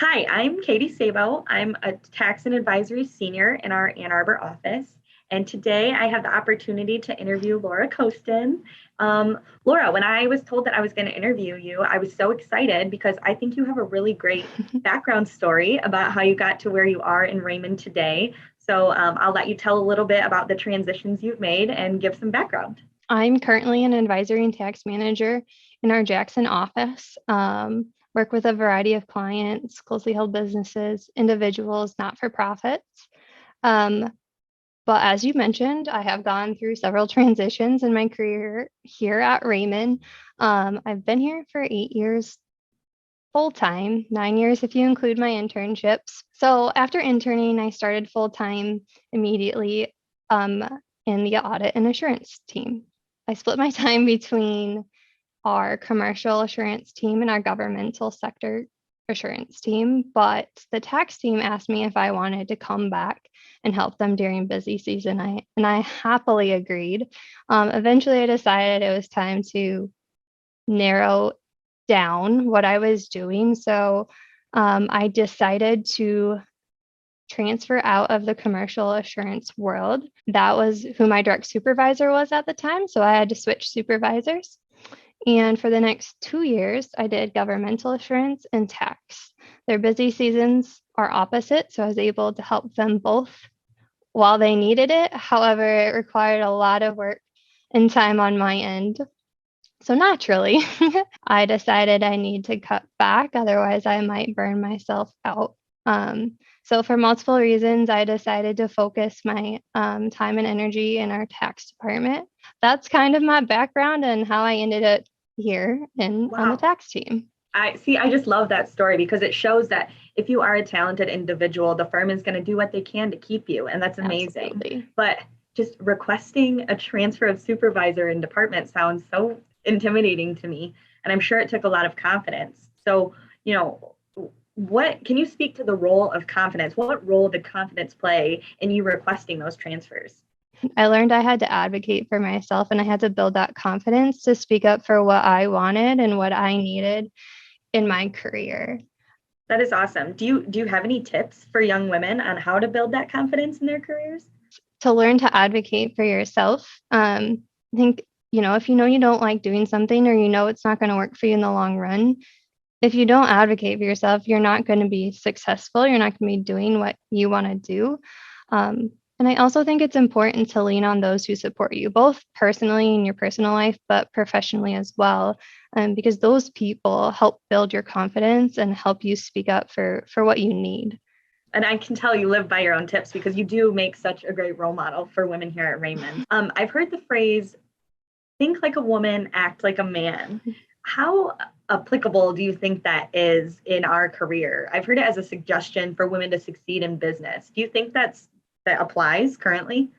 Hi, I'm Katie Sabo. I'm a tax and advisory senior in our Ann Arbor office. And today I have the opportunity to interview Laura Costin. Laura, when I was told that I was going to interview you, I was so excited because I think you have a really great background story about how you got to where you are in Raymond today. So I'll let you tell a little bit about the transitions you've made and give some background. I'm currently an advisory and tax manager in our Jackson office. Work with a variety of clients, closely held businesses, individuals, not for profits. Um, but as you mentioned, I have gone through several transitions in my career here at Rehmann. I've been here for 8 years full time, 9 years if you include my internships. So after interning, I started full time immediately um, in the audit and assurance team. I split my time between our commercial assurance team and our governmental sector assurance team, but the tax team asked me if I wanted to come back and help them during busy season. I happily agreed. Eventually, I decided it was time to narrow down what I was doing. So I decided to transfer out of the commercial assurance world. That was who my direct supervisor was at the time. So I had to switch supervisors. And for the next 2 years, I did governmental assurance and tax. Their busy seasons are opposite. So I was able to help them both while they needed it. However, it required a lot of work and time on my end. So naturally, I decided I need to cut back, otherwise, I might burn myself out. So, for multiple reasons, I decided to focus my time and energy in our tax department. That's kind of my background and how I ended up here and on the Wow. tax team. I just love that story because it shows that if you are a talented individual, the firm is going to do what they can to keep you. And that's amazing. Absolutely. But just requesting a transfer of supervisor and department sounds so intimidating to me. And I'm sure it took a lot of confidence. So, you know, what can you speak to the role of confidence? What role did confidence play in you requesting those transfers? I learned I had to advocate for myself and I had to build that confidence to speak up for what I wanted and what I needed in my career. That is awesome. Do you have any tips for young women on how to build that confidence in their careers? To learn to advocate for yourself. I think, if you know you don't like doing something or you know it's not going to work for you in the long run, if you don't advocate for yourself, you're not going to be successful. You're not going to be doing what you want to do. And I also think it's important to lean on those who support you, both personally in your personal life, but professionally as well, because those people help build your confidence and help you speak up for what you need. And I can tell you live by your own tips because you do make such a great role model for women here at Raymond. I've heard the phrase, think like a woman, act like a man. How applicable do you think that is in our career? I've heard it as a suggestion for women to succeed in business. Do you think that applies currently?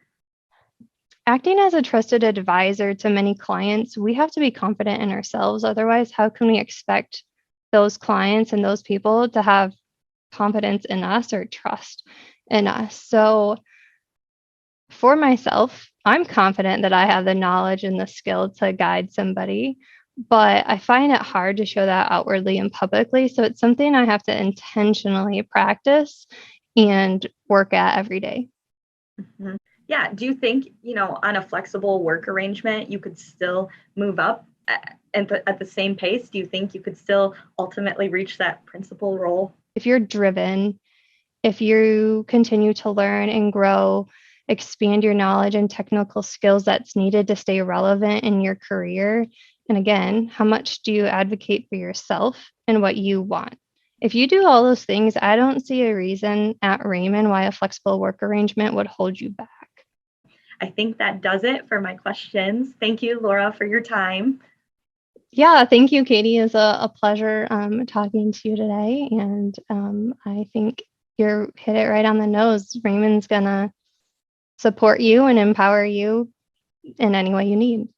Acting as a trusted advisor to many clients, we have to be confident in ourselves. Otherwise, how can we expect those clients and those people to have confidence in us or trust in us? So, for myself, I'm confident that I have the knowledge and the skill to guide somebody, but I find it hard to show that outwardly and publicly. So, it's something I have to intentionally practice and work at every day. Mhm. Yeah. Do you think, on a flexible work arrangement, you could still move up at the same pace? Do you think you could still ultimately reach that principal role? If you're driven, if you continue to learn and grow, expand your knowledge and technical skills that's needed to stay relevant in your career. And again, how much do you advocate for yourself and what you want? If you do all those things, I don't see a reason at Raymond why a flexible work arrangement would hold you back. I think that does it for my questions. Thank you, Laura, for your time. Yeah, thank you, Katie. It's a pleasure talking to you today. And I think you're hit it right on the nose. Raymond's going to support you and empower you in any way you need.